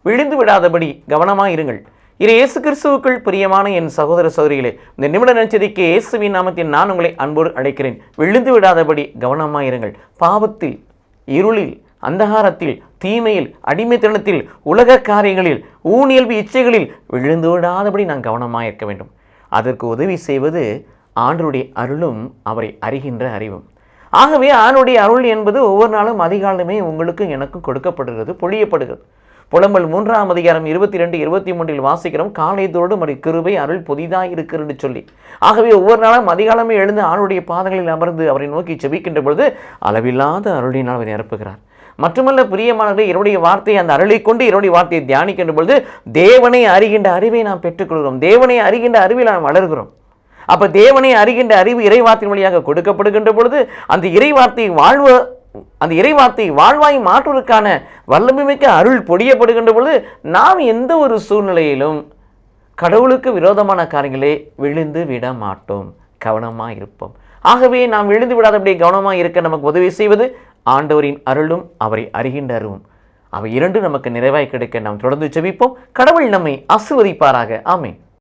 விழுந்து விடாதபடி கவனமாக இருங்கள். இயேசு கிறிஸ்துவுக்குள் பிரியமான என் சகோதர சகோதரிகளே, இந்த நிமிட நச்சரிக்கை இயேசுவின் நாமத்தில் நான் உங்களை அன்போடு அழைக்கிறேன். விழுந்து விடாதபடி கவனமாக இருங்கள். பாவத்தில், இருளில், அந்தகாரத்தில், தீமையில், அடிமைத்தனத்தில், உலக காரியங்களில், ஊனியல்பு இச்சைகளில் விழுந்து விடாதபடி நான் கவனமாக இருக்க வேண்டும். அதற்கு உதவி செய்வது ஆண்டவருடைய அருளும் அவரை அறிகின்ற அறிவும். ஆகவே ஆண்டவருடைய அருள் என்பது ஒவ்வொரு நாளும் அதிகாலமே உங்களுக்கும் எனக்கும் கொடுக்கப்படுகிறது, பொழியப்படுகிறது. புலம்பல் 3ஆம் அதிகாரம் 22, 23 வாசிக்கிறோம். காலைதோடு மறு கிருபை அருள் புதிதாக இருக்கிறது சொல்லி. ஆகவே ஒவ்வொரு நாளும் அதிகாலமே எழுந்து ஆணுடைய பாதங்களில் அமர்ந்து அவரை நோக்கி செபிக்கின்ற பொழுது அளவில்லாத அருளினால் அவர் நிரப்புகிறார். மட்டுமல்ல பிரியமானவர்களே, என்னுடைய வார்த்தையை, அந்த அருளை கொண்டு என்னுடைய வார்த்தையை தியானிக்கின்ற பொழுது தேவனை அறிகின்ற அறிவை நாம் பெற்றுக்கொள்கிறோம். தேவனை அறிகின்ற அறிவில் நாம் வளர்கிறோம். அப்போ தேவனை அறிகின்ற அறிவு இறைவார்த்தையின் வழியாக கொடுக்கப்படுகின்ற பொழுது அந்த இறைவார்த்தை வாழ்வாய் மாற்றுவதற்கான வல்லமைமிக்க அருள் பொழியப்படுகின்ற பொழுது நாம் எந்த ஒரு சூழ்நிலையிலும் கடவுளுக்கு விரோதமான காரியங்களே விழுந்து விட மாட்டோம். கவனமாக இருப்போம். ஆகவே நாம் விழுந்து விடாதபடி கவனமாக இருக்க நமக்கு உதவி செய்வது ஆண்டவரின் அருளும் அவரை அறிகின்ற அறிவும். அவை இரண்டும் நமக்கு நிறைவாய் கிடைக்க நாம் தொடர்ந்து ஜெபிப்போம். கடவுள் நம்மை ஆசீர்வதிப்பாராக. ஆமென்.